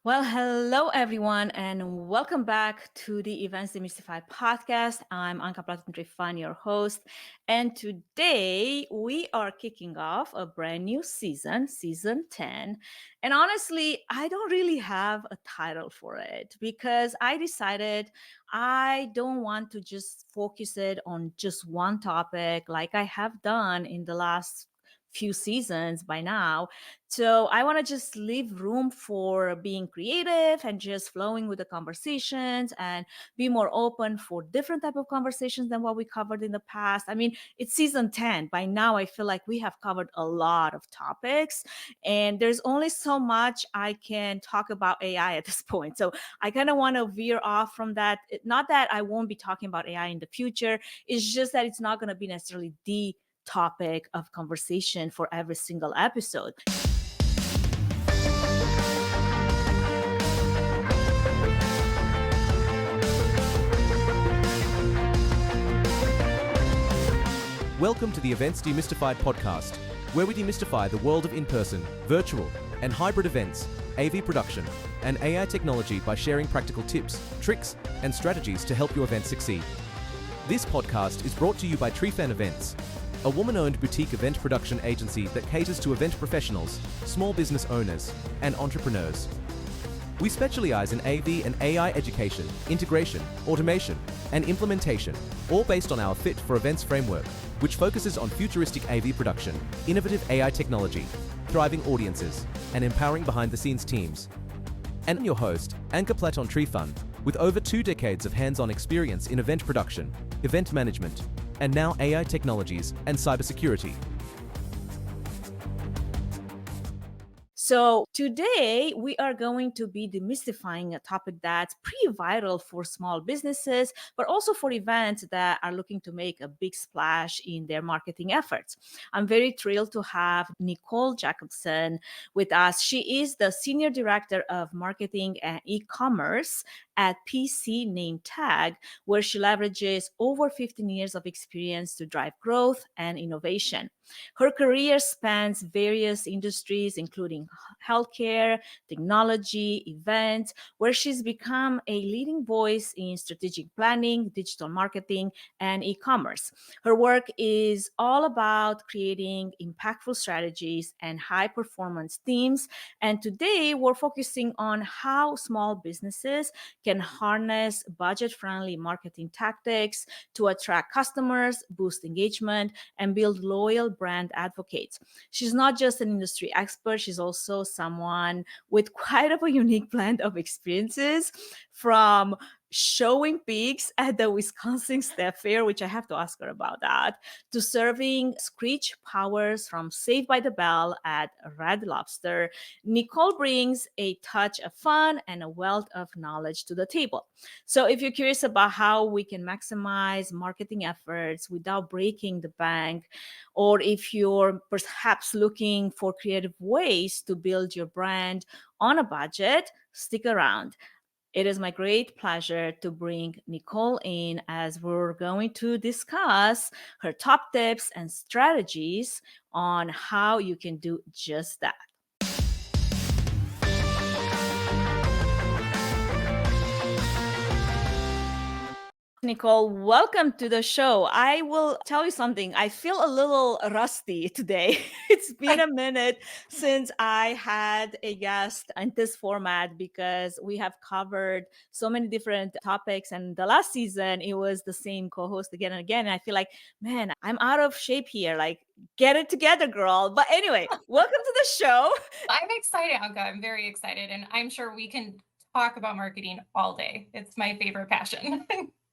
Well, hello everyone, and welcome back to the Events Demystified podcast. I'm Anka Platon TreeFan, your host, and today we are kicking off a brand new season, season 10. And honestly, I don't really have a title for it because I decided I don't want to just focus it on just one topic like I have done in the last few seasons by now. So I want to just leave room for being creative and just flowing with the conversations and be more open for different type of conversations than what we covered in the past. I mean, it's season 10. By now I feel like we have covered a lot of topics and there's only so much I can talk about AI at this point. So I kind of want to veer off from that. Not that I won't be talking about AI in the future. It's just that it's not going to be necessarily the topic of conversation for every single episode. Welcome to the Events Demystified podcast, where we demystify the world of in-person, virtual, and hybrid events, AV production, and AI technology by sharing practical tips, tricks, and strategies to help your event succeed. This podcast is brought to you by TreeFan Events, a woman-owned boutique event production agency that caters to event professionals, small business owners, and entrepreneurs. We specialize in AV and AI education, integration, automation, and implementation, all based on our Fit for Events framework, which focuses on futuristic AV production, innovative AI technology, thriving audiences, and empowering behind-the-scenes teams. And I'm your host, Anka Platon TreeFan, with over 2 decades of hands-on experience in event production, event management, and now AI technologies and cybersecurity. So today we are going to be demystifying a topic that's pretty vital for small businesses, but also for events that are looking to make a big splash in their marketing efforts. I'm very thrilled to have Nicole Jacobson with us. She is the Senior Director of Marketing and E-commerce at PC Name Tag, where she leverages over 15 years of experience to drive growth and innovation. Her career spans various industries, including healthcare, technology, events, where she's become a leading voice in strategic planning, digital marketing, and e commerce. Her work is all about creating impactful strategies and high performance teams. And today we're focusing on how small businesses can harness budget friendly marketing tactics to attract customers, boost engagement, and build loyal brand advocates. She's not just an industry expert, she's also someone with quite of a unique blend of experiences from showing pigs at the Wisconsin State Fair, which I have to ask her about that, to serving Screech Powers from Saved by the Bell at Red Lobster. Nicole brings a touch of fun and a wealth of knowledge to the table. So if you're curious about how we can maximize marketing efforts without breaking the bank, or if you're perhaps looking for creative ways to build your brand on a budget, stick around. It is my great pleasure to bring Nicole in as we're going to discuss her top tips and strategies on how you can do just that. Nicole, welcome to the show. I will tell you something. I feel a little rusty today. It's been a minute since I had a guest in this format because we have covered so many different topics. And the last season, it was the same co host again and again. And I feel like, man, I'm out of shape here. Like, get it together, girl. But anyway, welcome to the show. I'm excited, Anka. I'm very excited, and I'm sure we can talk about marketing all day. It's my favorite passion.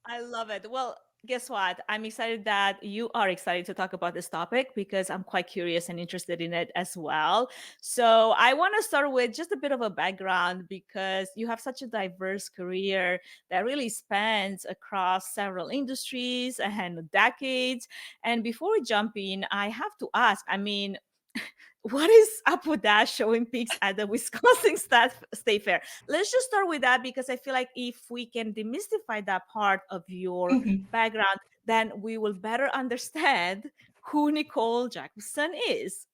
I love it. Well, guess what? I'm excited that you are excited to talk about this topic because I'm quite curious and interested in it as well. So, I want to start with just a bit of a background because you have such a diverse career that really spans across several industries and decades. And before we jump in, I have to ask, I mean, what is up with that showing pigs at the Wisconsin State Fair? Let's just start with that because I feel like if we can demystify that part of your Mhm. background, then we will better understand who Nicole Jacobson is.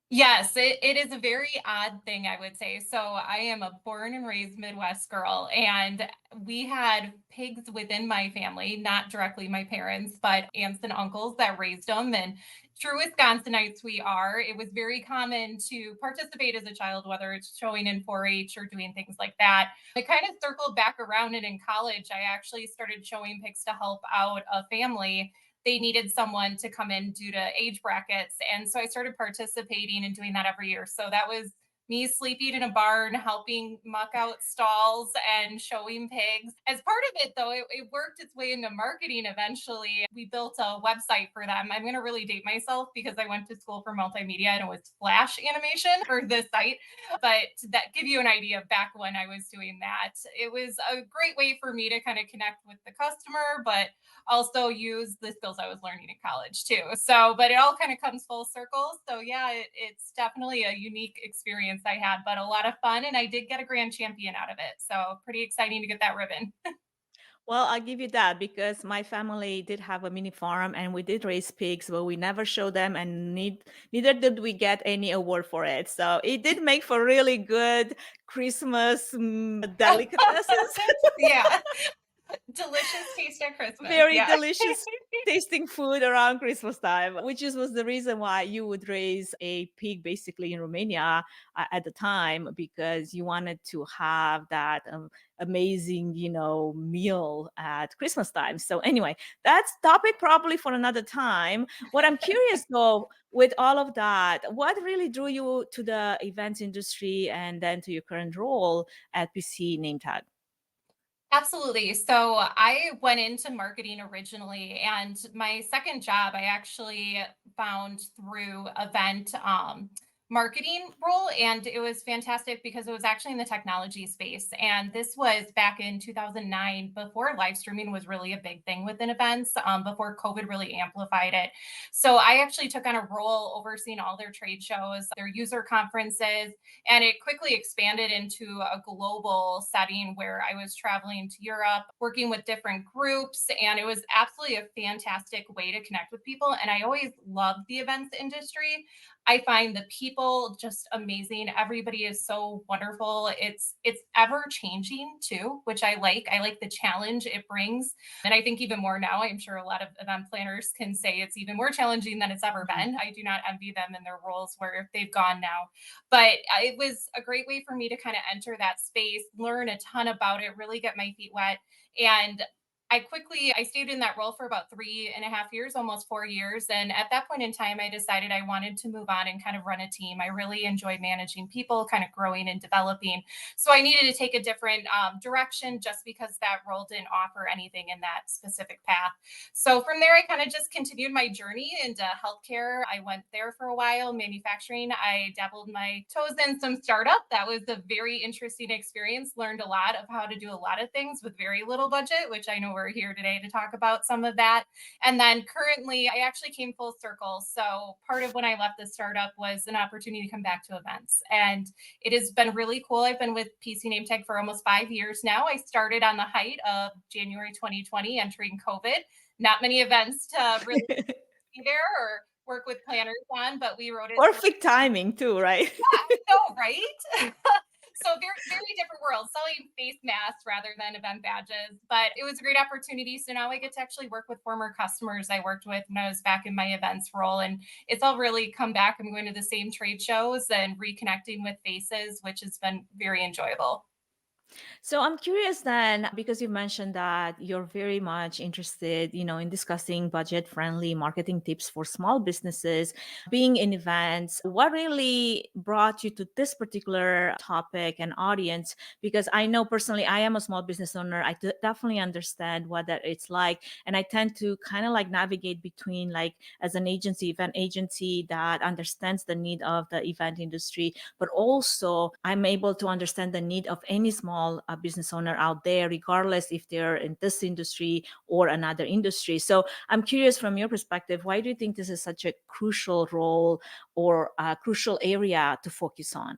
Yes, it is a very odd thing, I would say. So I am a born and raised Midwest girl, and we had pigs within my family, not directly my parents, but aunts and uncles that raised them. And true Wisconsinites we are, it was very common to participate as a child, whether it's showing in 4-H or doing things like that. It kind of circled back around, and in college, I actually started showing pigs to help out a family. They needed someone to come in due to age brackets. And so I started participating and doing that every year. So that was me sleeping in a barn, helping muck out stalls and showing pigs. As part of it, though, it worked its way into marketing eventually. We built a website for them. I'm going to really date myself because I went to school for multimedia and it was Flash animation for this site. But that give you an idea of back when I was doing that. It was a great way for me to kind of connect with the customer, but also use the skills I was learning in college too. So, but it all kind of comes full circle. So, yeah, it's definitely a unique experience I had, but a lot of fun. And I did get a grand champion out of it. So, pretty exciting to get that ribbon. Well, I'll give you that because my family did have a mini farm and we did raise pigs, but we never showed them and neither did we get any award for it. So it did make for really good Christmas delicatessen. Yeah. Delicious taste at Christmas. Very Yeah. delicious tasting food around Christmas time, which was the reason why you would raise a pig basically in Romania at the time because you wanted to have that amazing, meal at Christmas time. So anyway, that's topic probably for another time. What I'm curious though, with all of that, what really drew you to the events industry and then to your current role at PC Name Tag? Absolutely. So I went into marketing originally, and my second job I actually found through event marketing role, and it was fantastic because it was actually in the technology space. And this was back in 2009, before live streaming was really a big thing within events, before COVID really amplified it. So I actually took on a role overseeing all their trade shows, their user conferences, and it quickly expanded into a global setting where I was traveling to Europe, working with different groups. And it was absolutely a fantastic way to connect with people. And I always loved the events industry. I find the people just amazing. Everybody is so wonderful. It's ever changing too, which I like. I like the challenge it brings. And I think even more now, I'm sure a lot of event planners can say it's even more challenging than it's ever been. I do not envy them in their roles where they've gone now, but it was a great way for me to kind of enter that space, learn a ton about it, really get my feet wet. And I stayed in that role for about 3.5 years, almost 4 years. And at that point in time, I decided I wanted to move on and kind of run a team. I really enjoy managing people, kind of growing and developing. So I needed to take a different direction just because that role didn't offer anything in that specific path. So from there, I kind of just continued my journey into healthcare. I went there for a while, manufacturing. I dabbled my toes in some startup. That was a very interesting experience. Learned a lot of how to do a lot of things with very little budget, which I know we're here today to talk about some of that. And then currently, I actually came full circle. So part of when I left the startup was an opportunity to come back to events. And it has been really cool. I've been with PC Name Tag for almost 5 years now. I started on the height of January 2020, entering COVID. Not many events to really be there or work with planners on, but we wrote it through. Perfect timing too, right? I know, right? So very, very different world, selling face masks rather than event badges. But it was a great opportunity. So now I get to actually work with former customers I worked with when I was back in my events role. And it's all really come back. I'm going to the same trade shows and reconnecting with faces, which has been very enjoyable. So I'm curious then, because you mentioned that you're very much interested, in discussing budget-friendly marketing tips for small businesses, being in events. What really brought you to this particular topic and audience? Because I know personally, I am a small business owner. I definitely understand what that it's like, and I tend to kind of like navigate between like as an agency, event agency that understands the need of the event industry, but also I'm able to understand the need of any small business owner out there, regardless if they're in this industry or another industry. So I'm curious from your perspective, why do you think this is such a crucial role or a crucial area to focus on?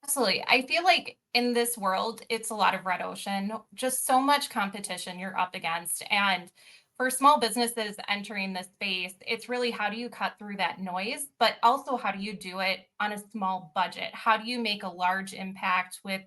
Absolutely. I feel like in this world, it's a lot of red ocean, just so much competition you're up against. And For small businesses entering this space, it's really how do you cut through that noise, but also how do you do it on a small budget? How do you make a large impact with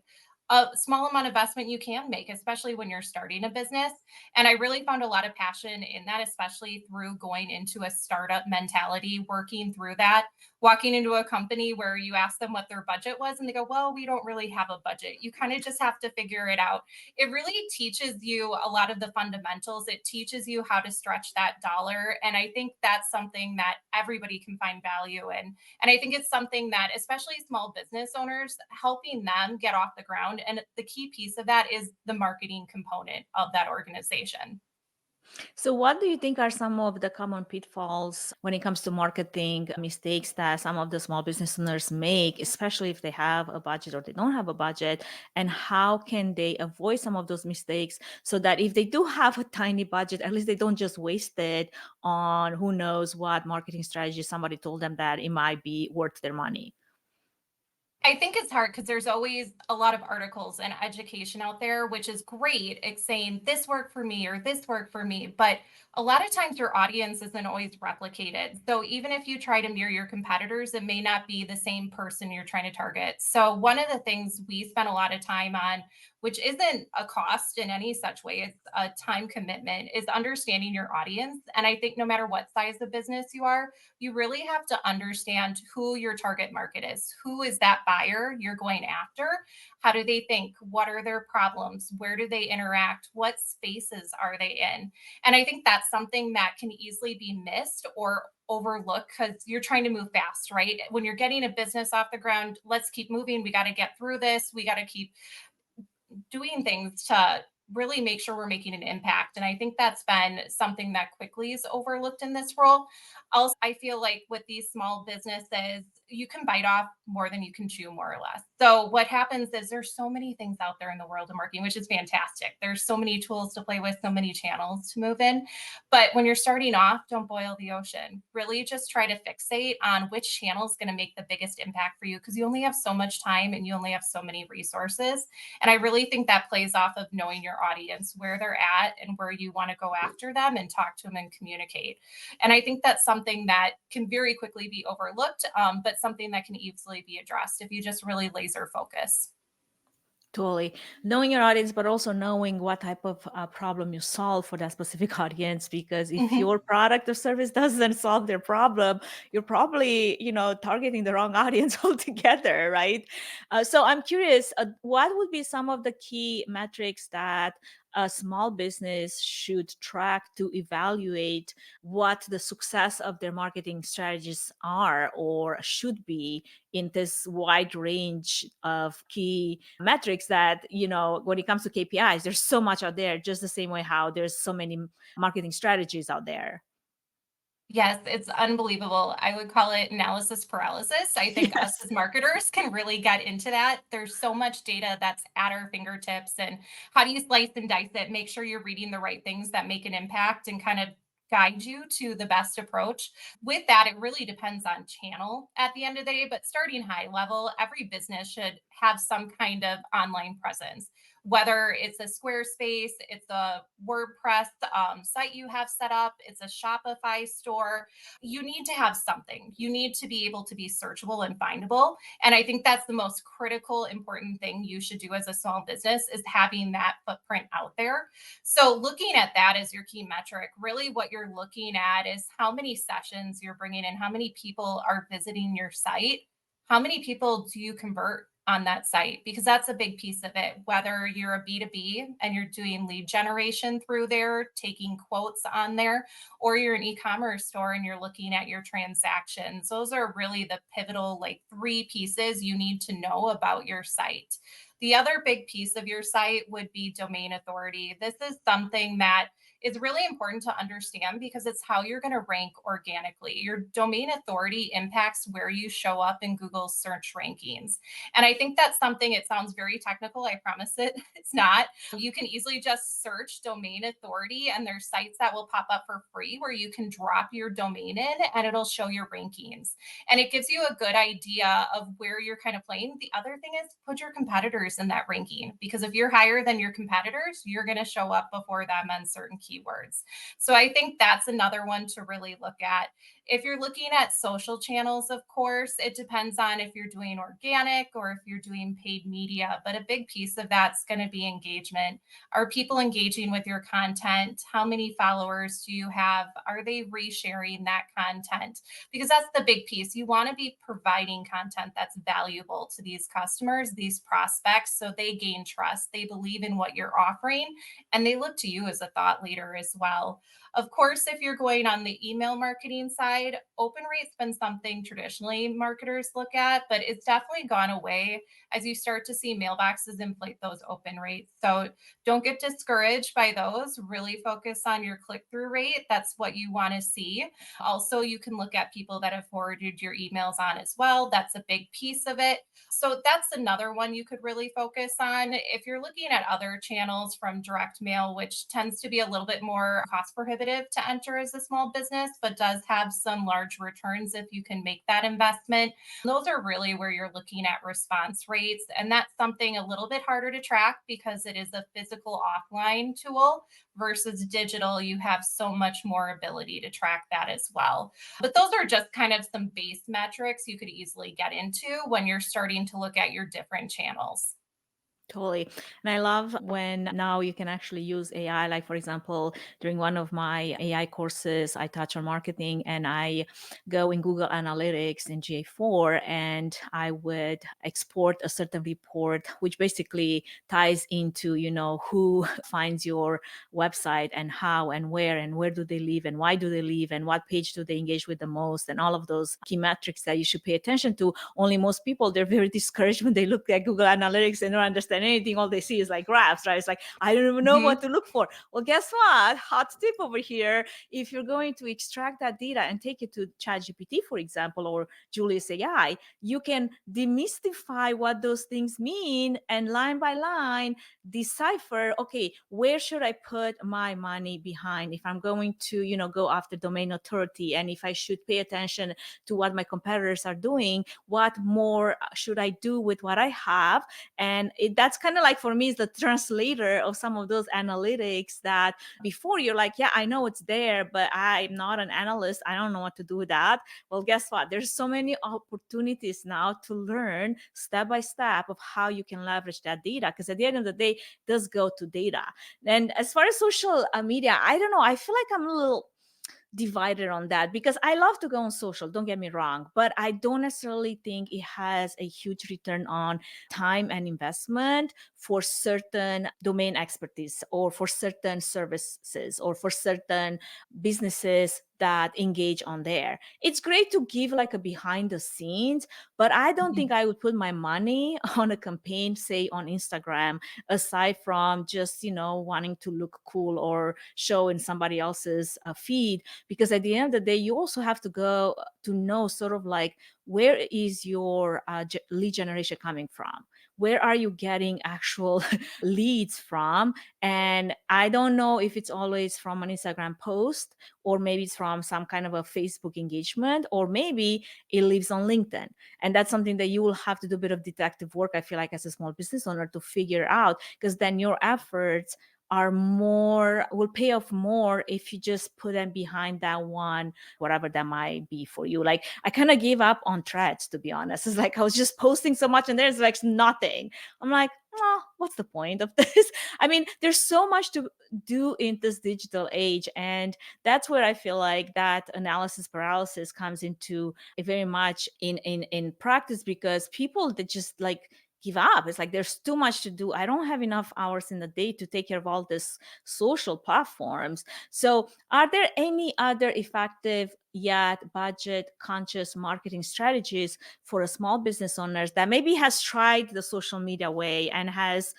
a small amount of investment you can make, especially when you're starting a business? And I really found a lot of passion in that, especially through going into a startup mentality, working through that, walking into a company where you ask them what their budget was and they go, well, we don't really have a budget. You kind of just have to figure it out. It really teaches you a lot of the fundamentals. It teaches you how to stretch that dollar. And I think that's something that everybody can find value in. And I think it's something that, especially small business owners, helping them get off the ground. And the key piece of that is the marketing component of that organization. So, what do you think are some of the common pitfalls when it comes to marketing mistakes that some of the small business owners make, especially if they have a budget or they don't have a budget? And how can they avoid some of those mistakes so that if they do have a tiny budget, at least they don't just waste it on who knows what marketing strategy somebody told them that it might be worth their money? I think it's hard because there's always a lot of articles and education out there, which is great. It's saying this worked for me or this worked for me. But a lot of times your audience isn't always replicated. So even if you try to mirror your competitors, it may not be the same person you're trying to target. So one of the things we spend a lot of time on, which isn't a cost in any such way, it's a time commitment, is understanding your audience. And I think no matter what size of business you are, you really have to understand who your target market is. Who is that buyer you're going after? How do they think? What are their problems? Where do they interact? What spaces are they in? And I think that's something that can easily be missed or overlooked because you're trying to move fast, right? When you're getting a business off the ground, let's keep moving. We got to get through this. We got to keep doing things to really make sure we're making an impact. And I think that's been something that quickly is overlooked in this role. Also, I feel like with these small businesses, you can bite off more than you can chew, more or less. So what happens is there's so many things out there in the world of marketing, which is fantastic. There's so many tools to play with, so many channels to move in. But when you're starting off, don't boil the ocean. Really just try to fixate on which channel is going to make the biggest impact for you because you only have so much time and you only have so many resources. And I really think that plays off of knowing your audience, where they're at and where you want to go after them and talk to them and communicate. And I think that's something that can very quickly be overlooked, but something that can easily be addressed if you just really laser focus. Totally. Knowing your audience, but also knowing what type of problem you solve for that specific audience. Because if Mhm. your product or service doesn't solve their problem, you're probably, targeting the wrong audience altogether, right? So I'm curious, what would be some of the key metrics that a small business should track to evaluate what the success of their marketing strategies are or should be in this wide range of key metrics that, when it comes to KPIs, there's so much out there, just the same way how there's so many marketing strategies out there. Yes, it's unbelievable. I would call it analysis paralysis. I think us Yes. as marketers can really get into that. There's so much data that's at our fingertips. And how do you slice and dice it? Make sure you're reading the right things that make an impact and kind of guide you to the best approach. With that, it really depends on channel at the end of the day. But starting high level, every business should have some kind of online presence, whether it's a Squarespace, it's a WordPress site you have set up, it's a Shopify store. You need to have something. You need to be able to be searchable and findable. And I think that's the most critical, important thing you should do as a small business is having that footprint out there. So looking at that as your key metric, really what you're looking at is how many sessions you're bringing in, how many people are visiting your site, how many people do you convert on that site? Because that's a big piece of it. Whether you're a B2B and you're doing lead generation through there, taking quotes on there, or you're an e-commerce store and you're looking at your transactions, those are really the pivotal, like, three pieces you need to know about your site. The other big piece of your site would be domain authority. This is something that is really important to understand because it's how you're going to rank organically. Your domain authority impacts where you show up in Google's search rankings. And I think that's something, it sounds very technical. I promise it's not. You can easily just search domain authority, and there's sites that will pop up for free where you can drop your domain in and it'll show your rankings. And it gives you a good idea of where you're kind of playing. The other thing is put your competitors in that ranking because if you're higher than your competitors, you're going to show up before them on certain keywords. keywords. So I think that's another one to really look at. If you're looking at social channels, of course, it depends on if you're doing organic or if you're doing paid media. But a big piece of that's going to be engagement. Are people engaging with your content? How many followers do you have? Are they resharing that content? Because that's the big piece. You want to be providing content that's valuable to these customers, these prospects, so they gain trust. They believe in what you're offering and they look to you as a thought leader as well. Of course, if you're going on the email marketing side, open rate's been something traditionally marketers look at, but it's definitely gone away as you start to see mailboxes inflate those open rates. So don't get discouraged by those. Really focus on your click through rate. That's what you want to see. Also, you can look at people that have forwarded your emails on as well. That's a big piece of it. So that's another one you could really focus on. If you're looking at other channels from direct mail, which tends to be a little bit more cost prohibitive to enter as a small business, but does have some large returns if you can make that investment, those are really where you're looking at response rates. And that's something a little bit harder to track because it is a physical offline tool versus digital. You have so much more ability to track that as well. But those are just kind of some base metrics you could easily get into when you're starting to look at your different channels. Totally. And I love when now you can actually use AI. Like, for example, during one of my AI courses, I touch on marketing and I go in Google Analytics in GA4 and I would export a certain report, which basically ties into, who finds your website and how and where do they live and why do they live and what page do they engage with the most and all of those key metrics that you should pay attention to. Only most people, they're very discouraged when they look at Google Analytics and don't understand anything. All they see is like graphs, right? It's like, I don't even know what to look for. Well, guess what? Hot tip over here. If you're going to extract that data and take it to ChatGPT, for example, or Julius AI, you can demystify what those things mean and line by line decipher, okay, where should I put my money behind if I'm going to, go after domain authority, and if I should pay attention to what my competitors are doing, what more should I do with what I have? And that's kind of like, for me, is the translator of some of those analytics that before you're like, yeah, I know it's there, but I'm not an analyst. I don't know what to do with that. Well, guess what? There's so many opportunities now to learn step by step of how you can leverage that data. Because at the end of the day, it does go to data. And as far as social media, I don't know. I feel like I'm a little divided on that because I love to go on social, don't get me wrong, but I don't necessarily think it has a huge return on time and investment for certain domain expertise or for certain services or for certain businesses that engage on there. It's great to give like a behind the scenes, but I don't think I would put my money on a campaign, say on Instagram, aside from just, wanting to look cool or show in somebody else's feed. Because at the end of the day, you also have to go to know sort of like, where is your lead generation coming from? Where are you getting actual leads from? And I don't know if it's always from an Instagram post, or maybe it's from some kind of a Facebook engagement, or maybe it lives on LinkedIn. And that's something that you will have to do a bit of detective work, I feel like, as a small business owner to figure out, because then your efforts will pay off more if you just put them behind that one, whatever that might be for you. Like, I kind of gave up on threads, to be honest. It's like I was just posting so much and there's like nothing. I'm like, oh, what's the point of this? I mean, there's so much to do in this digital age. And that's where I feel like that analysis paralysis comes into very much in practice, because people that just like give up. It's like there's too much to do. I don't have enough hours in the day to take care of all this social platforms. So are there any other effective yet budget conscious marketing strategies for a small business owners that maybe has tried the social media way and has,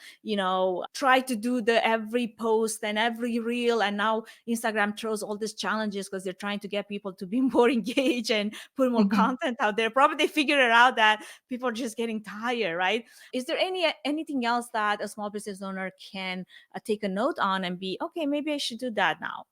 tried to do the every post and every reel, and now Instagram throws all these challenges because they're trying to get people to be more engaged and put more content out there? Probably they figured it out that people are just getting tired, right? Is there anything else that a small business owner can take a note on and be, okay, maybe I should do that now?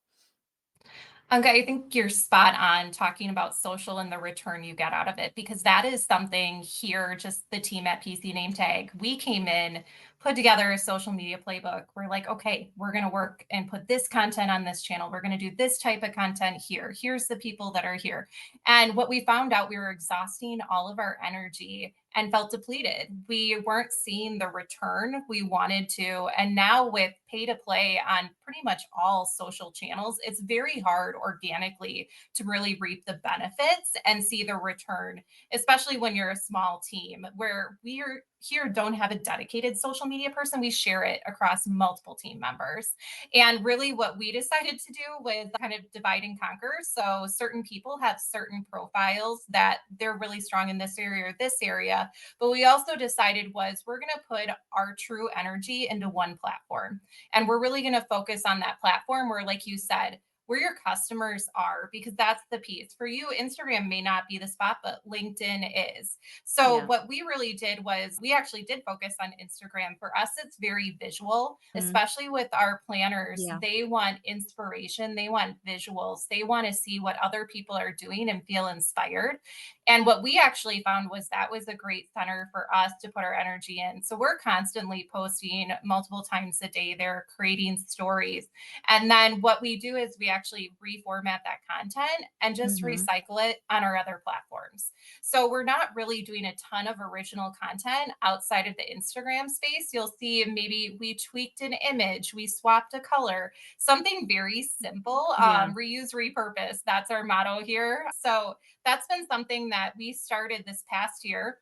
Okay, I think you're spot on talking about social and the return you get out of it, because that is something here, just the team at PC Name Tag, we came in put together a social media playbook. We're like, okay, we're going to work and put this content on this channel. We're going to do this type of content here. Here's the people that are here. And what we found out, we were exhausting all of our energy and felt depleted. We weren't seeing the return we wanted to. And now with pay to play on pretty much all social channels, it's very hard organically to really reap the benefits and see the return, especially when you're a small team where we are here don't have a dedicated social media person. We share it across multiple team members. And really, what we decided to do was kind of divide and conquer. So, certain people have certain profiles that they're really strong in this area or this area. But we also decided was we're going to put our true energy into one platform. And we're really going to focus on that platform where, like you said, where your customers are, because that's the piece. For you, Instagram may not be the spot, but LinkedIn is. So Yeah. what we really did was we actually did focus on Instagram. For us, it's very visual, Mm, especially with our planners. yeah. They want inspiration, they want visuals, they want to see what other people are doing and feel inspired. And what we actually found was that was a great center for us to put our energy in. So we're constantly posting multiple times a day. They're creating stories. And then what we do is we actually reformat that content and just Hmm. recycle it on our other platforms. So we're not really doing a ton of original content outside of the Instagram space. You'll see maybe we tweaked an image, we swapped a color, something very simple. Yeah. Reuse, repurpose. That's our motto here. So that's been something that we started this past year.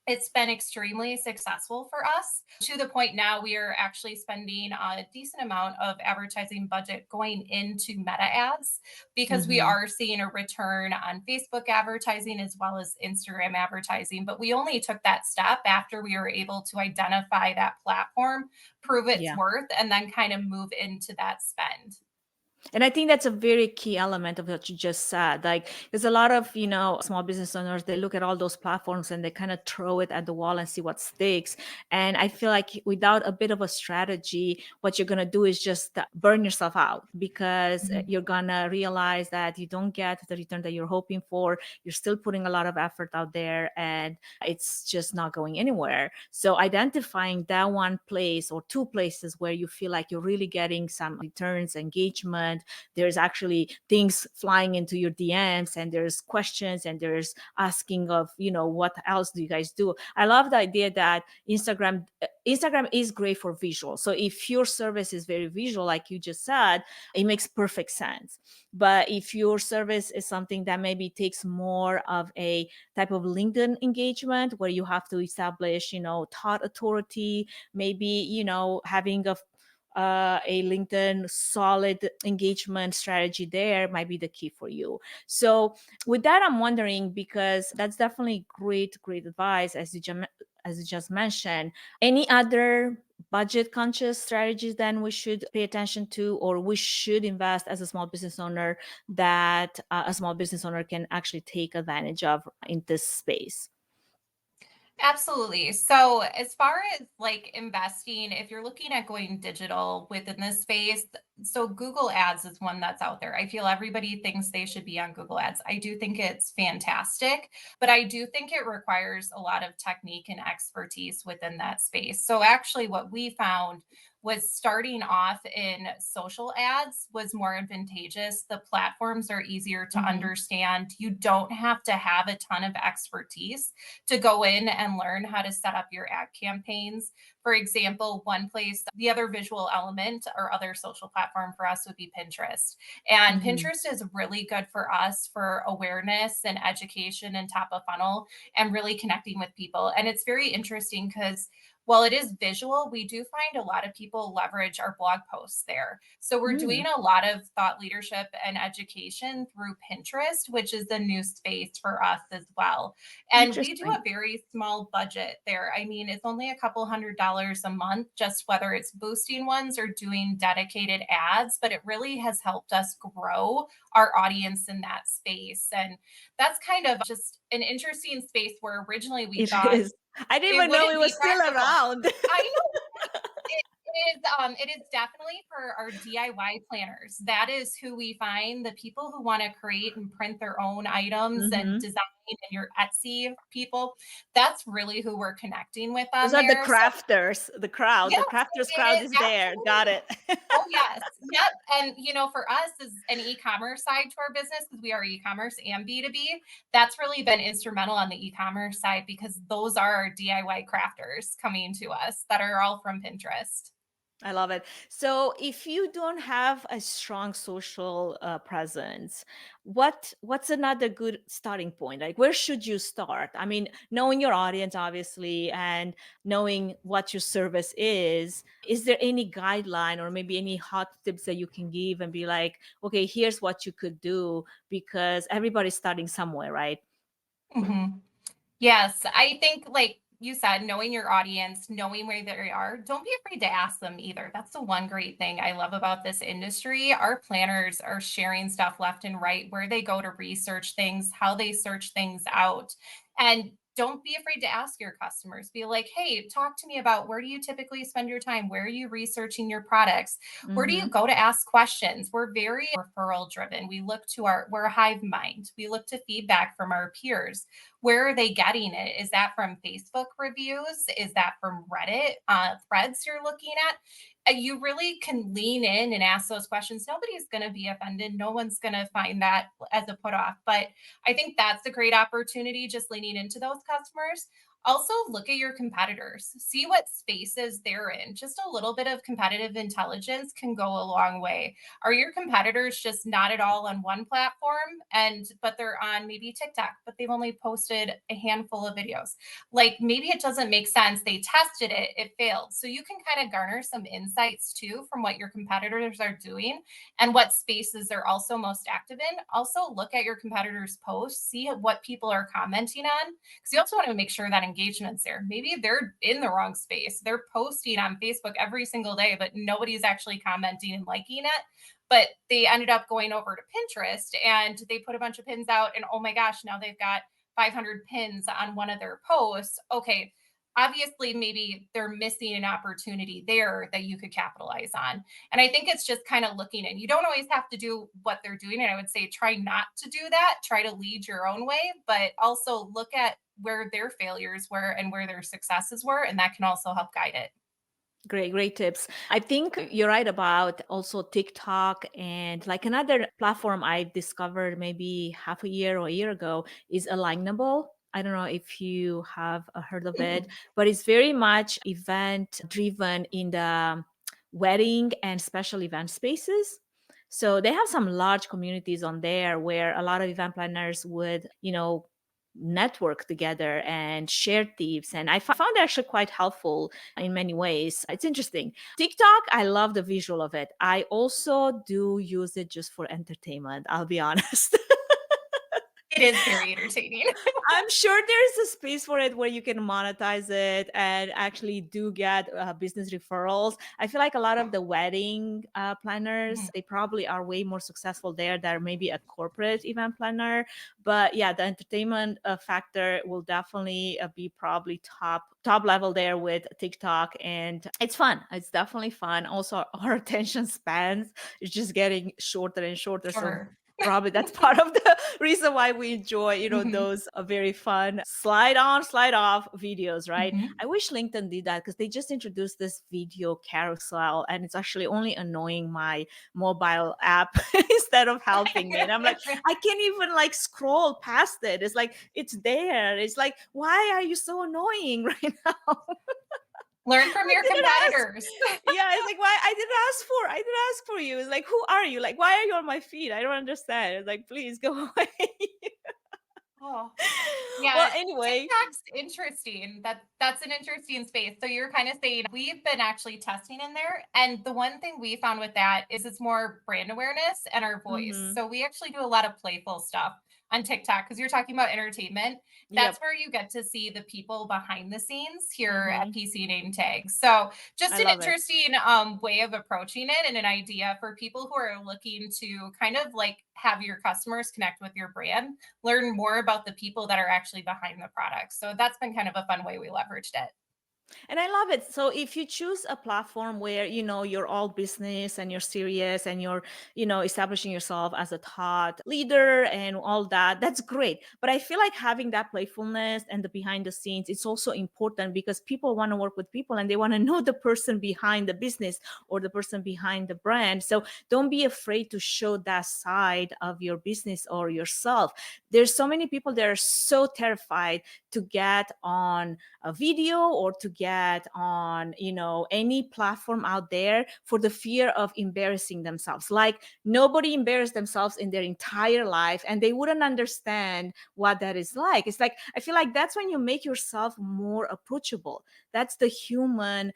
It's been extremely successful for us to the point now we are actually spending a decent amount of advertising budget going into meta ads because we Hmm. are seeing a return on Facebook advertising as well as Instagram advertising. But we only took that step after we were able to identify that platform, prove its Yeah. worth, and then kind of move into that spend. And I think that's a very key element of what you just said. Like, there's a lot of, small business owners, they look at all those platforms and they kind of throw it at the wall and see what sticks. And I feel like without a bit of a strategy, what you're going to do is just burn yourself out because Mhm. you're going to realize that you don't get the return that you're hoping for. You're still putting a lot of effort out there and it's just not going anywhere. So identifying that one place or two places where you feel like you're really getting some returns, engagement, there's actually things flying into your DMs and there's questions and there's asking of, what else do you guys do? I love the idea that Instagram is great for visual. So if your service is very visual, like you just said, it makes perfect sense. But if your service is something that maybe takes more of a type of LinkedIn engagement where you have to establish, thought authority, maybe, having a LinkedIn solid engagement strategy there might be the key for you. So with that, I'm wondering, because that's definitely great advice as you just mentioned. Any other budget conscious strategies then we should pay attention to, or we should invest as a small business owner, that a small business owner can actually take advantage of in this space? Absolutely. So, as far as like investing, if you're looking at going digital within this space, so Google Ads is one that's out there. I feel everybody thinks they should be on Google Ads. I do think it's fantastic, but I do think it requires a lot of technique and expertise within that space. So, actually, what we found was starting off in social ads was more advantageous. The platforms are easier to Hmm. understand. You don't have to have a ton of expertise to go in and learn how to set up your ad campaigns. For example, one place, the other visual element or other social platform for us would be Pinterest. And Hmm. Pinterest is really good for us for awareness and education and top of funnel and really connecting with people. And it's very interesting because while it is visual, we do find a lot of people leverage our blog posts there. So we're Mm, doing a lot of thought leadership and education through Pinterest, which is a new space for us as well. And we do interesting. a very small budget there. I mean, it's only a couple $100 a month, just whether it's boosting ones or doing dedicated ads, but it really has helped us grow our audience in that space. And that's kind of just an interesting space where originally we It thought is. I didn't it even know wouldn't it be was still practical. around. I know It is definitely for our DIY planners. That is who we find, the people who want to create and print their own items and Hmm. design, and your Etsy people. That's really who we're connecting with Those on are the there. So crafters, the crowd. The yes, crafters it crowd is is there. Got absolutely. it. Oh yes. Yep. And for us as an e-commerce side to our business, because we are e-commerce and B2B, that's really been instrumental on the e-commerce side because those are our DIY crafters coming to us that are all from Pinterest. I love it. So, if you don't have a strong social presence, what's another good starting point? Like, where should you start? I mean, knowing your audience, obviously, and knowing what your service is there any guideline or maybe any hot tips that you can give and be like, okay, here's what you could do because everybody's starting somewhere, right? Mhm. Yes, I think like you said, knowing your audience, knowing where they are, don't be afraid to ask them either. That's the one great thing I love about this industry. Our planners are sharing stuff left and right, where they go to research things, how they search things out. And don't be afraid to ask your customers. Be like, hey, talk to me about where do you typically spend your time? Where are you researching your products? Where do you Mm-hmm. go to ask questions? We're very referral driven. We're a hive mind. We look to feedback from our peers. Where are they getting it? Is that from Facebook reviews? Is that from Reddit threads you're looking at? You really can lean in and ask those questions. Nobody's going to be offended. No one's going to find that as a put off. But I think that's a great opportunity, just leaning into those customers. Also, look at your competitors, see what spaces they're in. Just a little bit of competitive intelligence can go a long way. Are your competitors just not at all on one platform but they're on maybe TikTok, but they've only posted a handful of videos? Like maybe it doesn't make sense. They tested it, it failed. So you can kind of garner some insights too from what your competitors are doing and what spaces they're also most active in. Also look at your competitors' posts, see what people are commenting on, because you also want to make sure that engagement's there. Maybe they're in the wrong space. They're posting on Facebook every single day, but nobody's actually commenting and liking it. But they ended up going over to Pinterest and they put a bunch of pins out, and oh my gosh, now they've got 500 pins on one of their posts. Okay, obviously maybe they're missing an opportunity there that you could capitalize on. And I think it's just kind of looking in. You don't always have to do what they're doing, and I would say try not to do that. Try to lead your own way, but also look at where their failures were and where their successes were, and that can also help guide it. Great, great tips. I think you're right about also TikTok, and like another platform I discovered maybe half a year or a year ago is Alignable. I don't know if you have heard of it, Mhm. but it's very much event driven in the wedding and special event spaces. So they have some large communities on there where a lot of event planners would, network together and share tips. And I found it actually quite helpful in many ways. It's interesting. TikTok, I love the visual of it. I also do use it just for entertainment, I'll be honest. It is very entertaining. I'm sure there's a space for it where you can monetize it and actually do get business referrals. I feel like a lot of the wedding planners, Mhm. they probably are way more successful there than maybe a corporate event planner. But yeah, the entertainment factor will definitely be probably top level there with TikTok, and it's fun. It's definitely fun. Also, our attention spans is just getting shorter and shorter. So Sure. probably that's part of the reason why we enjoy Mhm. those very fun slide on slide off videos, right? Mhm. I wish LinkedIn did that because they just introduced this video carousel and it's actually only annoying my mobile app instead of helping me, and I'm like, I can't even like scroll past it. It's like it's there. It's like, why are you so annoying right now? Learn from I your didn't ask. competitors. Yeah, it's like, why I didn't ask for you. It's like, who are you? Like, why are you on my feed? I don't understand. It's like, please go away. Oh. Well, Yeah, anyway. TikTok's interesting. That's an interesting space. So you're kind of saying we've been actually testing in there, and the one thing we found with that is it's more brand awareness and our voice. Hmm. So we actually do a lot of playful stuff on TikTok because you're talking about entertainment. That's Yep. where you get to see the people behind the scenes here at Hmm. PC Name Tags. So I just an love it. interesting way of approaching it, and an idea for people who are looking to kind of like have your customers connect with your brand, learn more about the people that are actually behind the product. So that's been kind of a fun way we leveraged it. And I love it. So if you choose a platform where, you're all business and you're serious and you're, establishing yourself as a thought leader and all that, that's great. But I feel like having that playfulness and the behind the scenes, it's also important because people want to work with people and they want to know the person behind the business or the person behind the brand. So don't be afraid to show that side of your business or yourself. There's so many people that are so terrified to get on a video or to get on any platform out there for the fear of embarrassing themselves. Like nobody embarrassed themselves in their entire life and they wouldn't understand what that is like. It's like I feel like that's when you make yourself more approachable. That's the human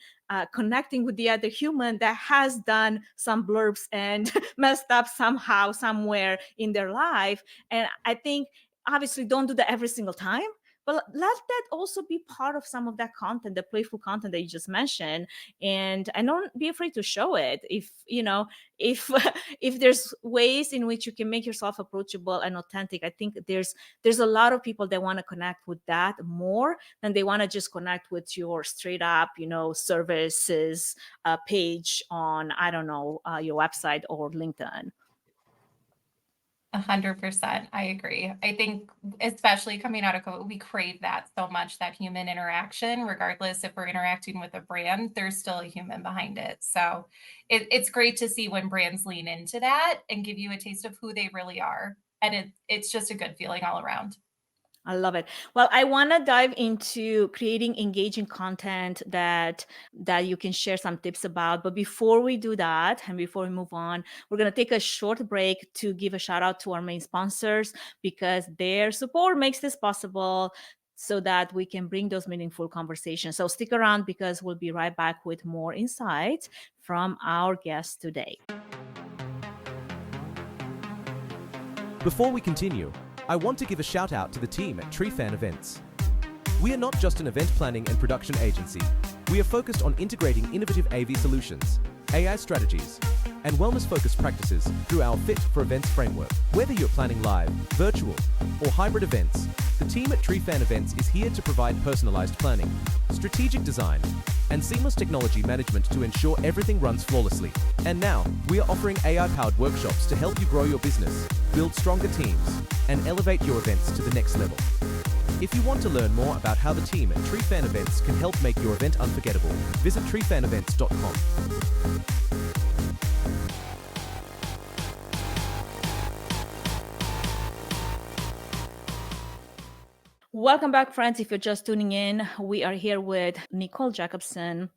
connecting with the other human that has done some blurbs and messed up somehow somewhere in their life. And I think obviously don't do that every single time, but let that also be part of some of that content, the playful content that you just mentioned. And don't be afraid to show it. If if there's ways in which you can make yourself approachable and authentic, I think there's a lot of people that want to connect with that more than they want to just connect with your straight up services page on, I don't know, your website or LinkedIn. 100%. I agree. I think, especially coming out of COVID, we crave that so much, that human interaction, regardless if we're interacting with a brand, there's still a human behind it. So it's great to see when brands lean into that and give you a taste of who they really are. And it's just a good feeling all around. I love it. Well, I want to dive into creating engaging content that you can share some tips about. But before we do that, and before we move on, we're going to take a short break to give a shout out to our main sponsors because their support makes this possible so that we can bring those meaningful conversations. So stick around because we'll be right back with more insights from our guest today. Before we continue, I want to give a shout out to the team at TreeFan Events. We are not just an event planning and production agency. We are focused on integrating innovative AV solutions, AI strategies, and wellness-focused practices through our Fit for Events framework. Whether you're planning live, virtual, or hybrid events, the team at TreeFan Events is here to provide personalized planning, strategic design, and seamless technology management to ensure everything runs flawlessly. And now, we are offering AI-powered workshops to help you grow your business, build stronger teams, and elevate your events to the next level. If you want to learn more about how the team at TreeFan Events can help make your event unforgettable, visit treefanevents.com. Welcome back, friends. If you're just tuning in, we are here with Nicole Jacobson,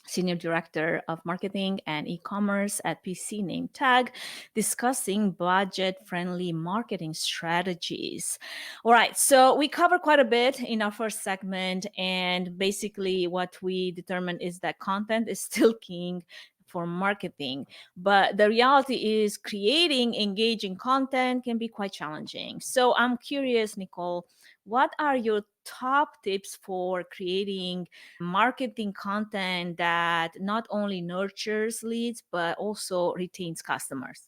Senior Director of Marketing and E-commerce at PC Name Tag, discussing budget-friendly marketing strategies. All right, so we covered quite a bit in our first segment, and basically what we determined is that content is still king for marketing, but the reality is creating engaging content can be quite challenging. So I'm curious, Nicole, what are your top tips for creating marketing content that not only nurtures leads but also retains customers?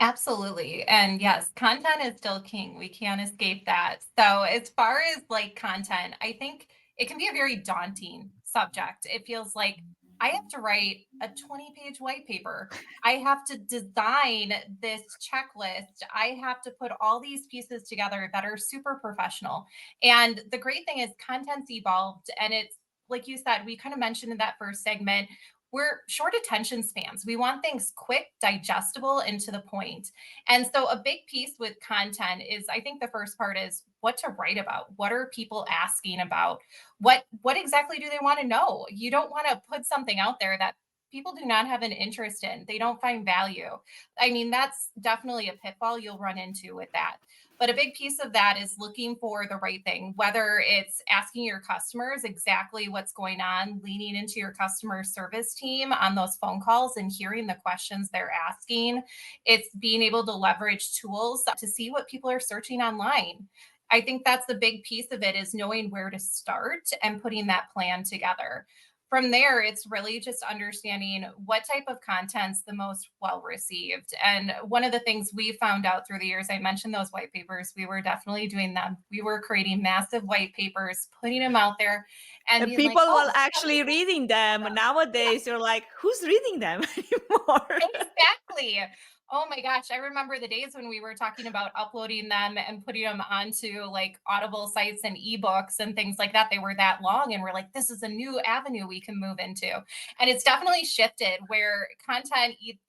Absolutely. And yes, content is still king. We can't escape that. So, as far as like content, I think it can be a very daunting subject. It feels like I have to write a 20-page white paper. I have to design this checklist. I have to put all these pieces together that are super professional. And the great thing is, content's evolved. And it's like you said, we kind of mentioned in that first segment, we're short attention spans. We want things quick, digestible, and to the point. And so a big piece with content is, I think the first part is what to write about. What are people asking about? What exactly do they want to know? You don't want to put something out there that people do not have an interest in. They don't find value. I mean, that's definitely a pitfall you'll run into with that. But a big piece of that is looking for the right thing, whether it's asking your customers exactly what's going on, leaning into your customer service team on those phone calls and hearing the questions they're asking. It's being able to leverage tools to see what people are searching online. I think that's the big piece of it, is knowing where to start and putting that plan together. from there, it's really just understanding what type of content's the most well received. And one of the things we found out through the years, I mentioned those white papers, we were definitely doing them. We were creating massive white papers, putting them out there and And being like, people oh, will actually reading them. yeah, Nowadays, you're like, who's reading them anymore? exactly. Oh my gosh, I remember the days when we were talking about uploading them and putting them onto like Audible sites and ebooks and things like that. They were that long, and we're like, this is a new avenue we can move into. And it's definitely shifted where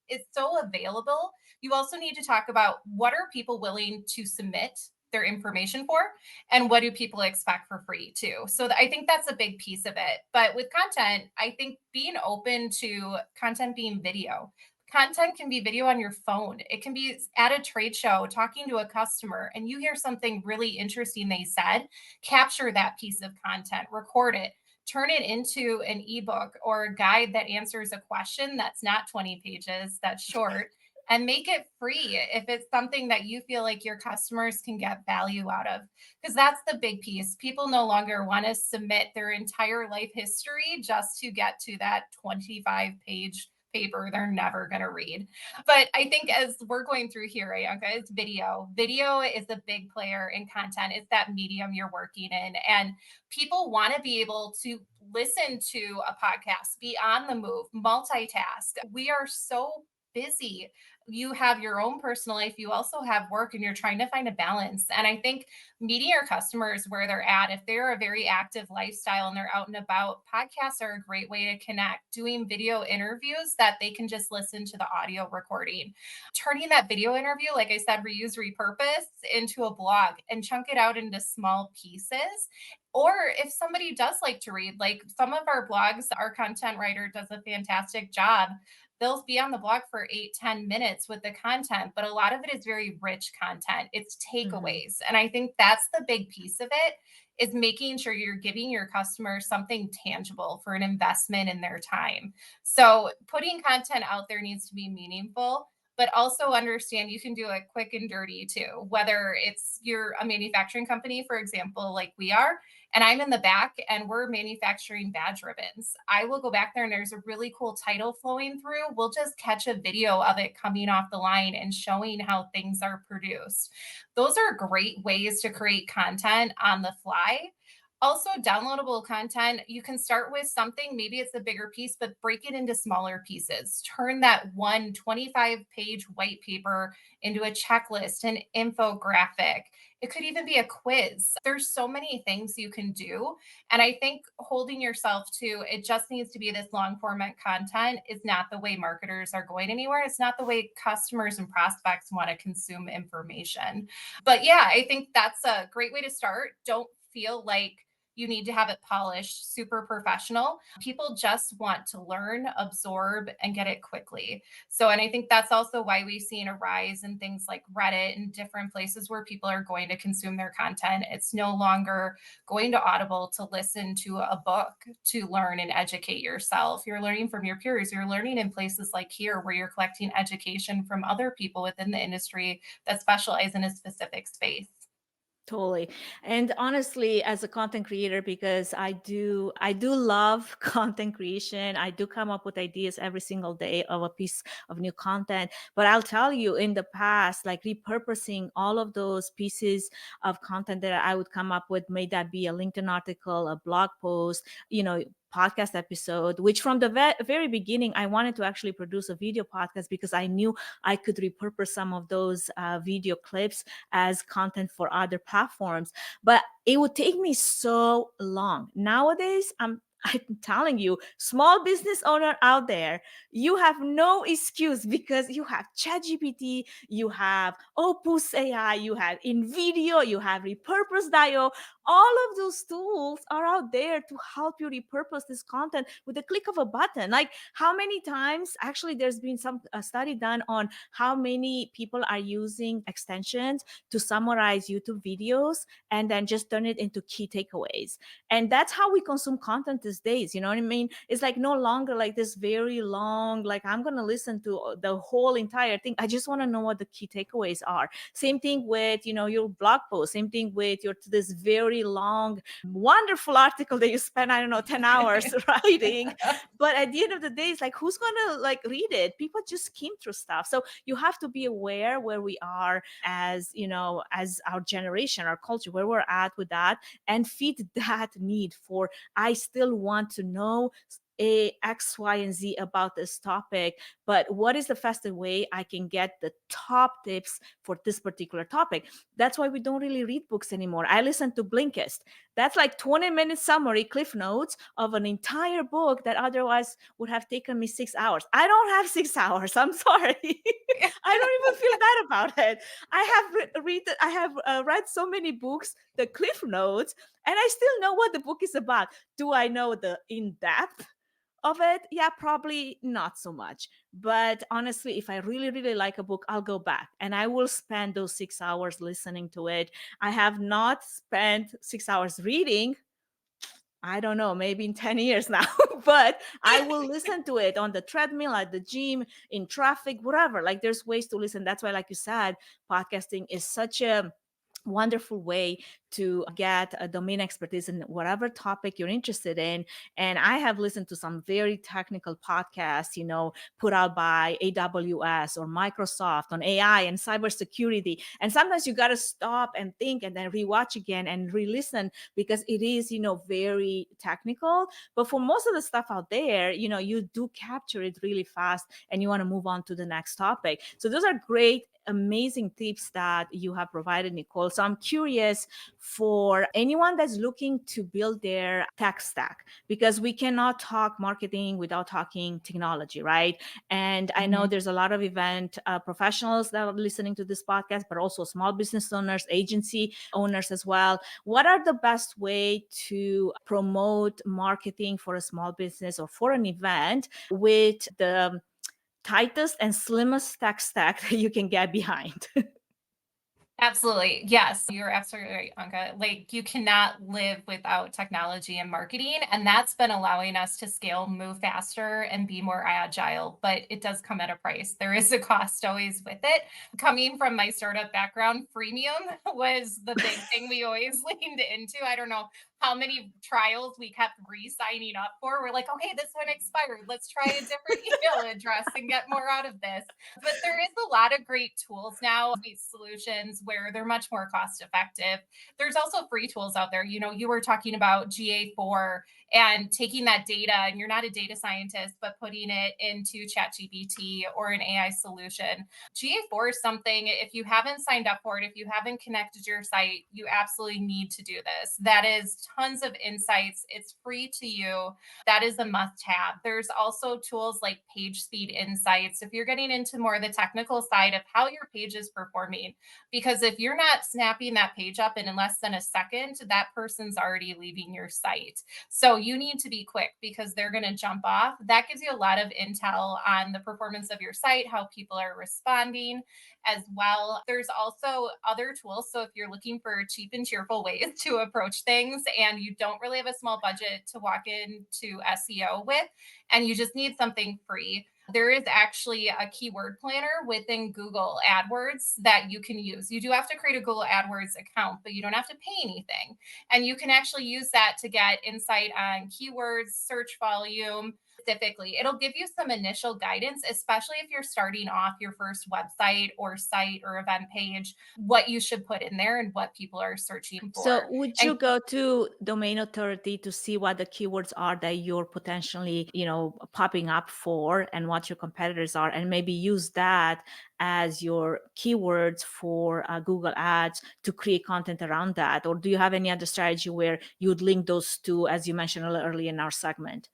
is so available. You also need to talk about what are people willing to submit their information for, and what do people expect for free too. So I think that's a big piece of it. But with content, I think being open to content being video. Content can be video on your phone. It can be at a trade show talking to a customer and you hear something really interesting they said, capture that piece of content, record it, turn it into an ebook or a guide that answers a question that's not 20 pages, that's short, and make it free if it's something that you feel like your customers can get value out of. Because that's the big piece. People no longer want to submit their entire life history just to get to that 25-page paper they're never going to read. But I think as we're going through here, Ayanka, it's video. Video is a big player in content. It's that medium you're working in. And people want to be able to listen to a podcast, be on the move, multitask. We are so busy. You have your own personal life, you also have work, and you're trying to find a balance. And I think meeting your customers where they're at, if they're a very active lifestyle and they're out and about, podcasts are a great way to connect. Doing video interviews that they can just listen to the audio recording, turning that video interview, like I said, reuse, repurpose into a blog and chunk it out into small pieces. Or if somebody does like to read, like some of our blogs, our content writer does a fantastic job. They'll be on the blog for 8-10 minutes with the content, but a lot of it is very rich content. It's Mhm. takeaways. And I think that's the big piece of it, is making sure you're giving your customers something tangible for an investment in their time. So putting content out there needs to be meaningful, but also understand you can do it quick and dirty too. Whether it's you're a manufacturing company, for example, like we are, and I'm in the back and we're manufacturing badge ribbons. I will go back there and there's a really cool title flowing through. We'll just catch a video of it coming off the line and showing how things are produced. Those are great ways to create content on the fly. Also, downloadable content, you can start with something, maybe it's a bigger piece, but break it into smaller pieces. Turn that one 25-page white paper into a checklist, an infographic. It could even be a quiz. There's so many things you can do. And I think holding yourself to it just needs to be this long format content is not the way marketers are going anywhere. It's not the way customers and prospects want to consume information. But yeah, I think that's a great way to start. Don't feel like you need to have it polished, super professional. People just want to learn, absorb, and get it quickly. So, and I think that's also why we've seen a rise in things like Reddit and different places where people are going to consume their content. It's no longer going to Audible to listen to a book to learn and educate yourself. You're learning from your peers. You're learning in places like here where you're collecting education from other people within the industry that specialize in a specific space. Totally. And honestly, as a content creator, because I do love content creation. I do come up with ideas every single day of a piece of new content. But I'll tell you, in the past, like repurposing all of those pieces of content that I would come up with, may that be a LinkedIn article, a blog post, podcast episode, which from the very beginning, I wanted to actually produce a video podcast because I knew I could repurpose some of those video clips as content for other platforms. But it would take me so long. Nowadays, I'm telling you, small business owner out there, you have no excuse because you have ChatGPT, you have Opus AI, you have InVideo, you have Repurpose.io. All of those tools are out there to help you repurpose this content with the click of a button. Like how many times, actually, there's been some study done on how many people are using extensions to summarize YouTube videos and then just turn it into key takeaways. And that's how we consume content these these days. You know what I mean? It's like no longer like this very long, like I'm going to listen to the whole entire thing. I just want to know what the key takeaways are. Same thing with, your blog post, same thing with your this very long, wonderful article that you spend, I don't know, 10 hours writing. But at the end of the day, it's like, who's going to like read it? People just skim through stuff. So you have to be aware where we are as, as our generation, our culture, where we're at with that, and feed that need for, I still want to know a X, Y, and Z about this topic, but what is the fastest way I can get the top tips for this particular topic? That's why we don't really read books anymore. I listen to Blinkist. That's like 20-minute summary, cliff notes of an entire book that otherwise would have taken me 6 hours. I don't have 6 hours. I'm sorry. I don't even feel bad about it. I have read so many books, the cliff notes, and I still know what the book is about. Do I know the in-depth of it? Yeah, probably not so much. But honestly, if I really, really like a book, I'll go back and I will spend those 6 hours listening to it. I have not spent 6 hours reading. I don't know, maybe in 10 years now, but I will listen to it on the treadmill, at the gym, in traffic, whatever. Like there's ways to listen. That's why, like you said, podcasting is such a wonderful way to get a domain expertise in whatever topic you're interested in. And I have listened to some very technical podcasts, put out by AWS or Microsoft on AI and cybersecurity. And sometimes you got to stop and think and then rewatch again and re-listen because it is, very technical. But for most of the stuff out there, you do capture it really fast and you want to move on to the next topic. So those are great, amazing tips that you have provided, Nicole. So I'm curious for anyone that's looking to build their tech stack, because we cannot talk marketing without talking technology, right? And I know there's a lot of event professionals that are listening to this podcast, but also small business owners, agency owners as well. What are the best way to promote marketing for a small business or for an event with the tightest and slimmest tech stack that you can get behind? Absolutely. Yes, you're absolutely right, Anka. Like you cannot live without technology and marketing. And that's been allowing us to scale, move faster, and be more agile. But it does come at a price. There is a cost always with it. Coming from my startup background, freemium was the big thing we always leaned into. I don't know how many trials we kept re-signing up for. We're like, okay, this one expired. Let's try a different email address and get more out of this. But there is a lot of great tools now, these solutions where they're much more cost effective. There's also free tools out there. You were talking about GA4 and taking that data, and you're not a data scientist, but putting it into ChatGPT or an AI solution. GA4 is something, if you haven't signed up for it, if you haven't connected your site, you absolutely need to do this. That is tons of insights. It's free to you. That is a must have. There's also tools like Page Speed Insights. If you're getting into more of the technical side of how your page is performing, because if you're not snapping that page up in less than a second, that person's already leaving your site. So you need to be quick because they're going to jump off. That gives you a lot of intel on the performance of your site, how people are responding as well. There's also other tools. So if you're looking for cheap and cheerful ways to approach things and you don't really have a small budget to walk into SEO with, and you just need something free, there is actually a keyword planner within Google AdWords that you can use. You do have to create a Google AdWords account, but you don't have to pay anything. And you can actually use that to get insight on keywords, search volume. Specifically, it'll give you some initial guidance, especially if you're starting off your first website or site or event page, what you should put in there and what people are searching So for. would you And go to domain authority to see what the keywords are that you're potentially, popping up for and what your competitors are, and maybe use that as your keywords for Google Ads to create content around that? Or do you have any other strategy where you would link those two, as you mentioned a little earlier in our segment?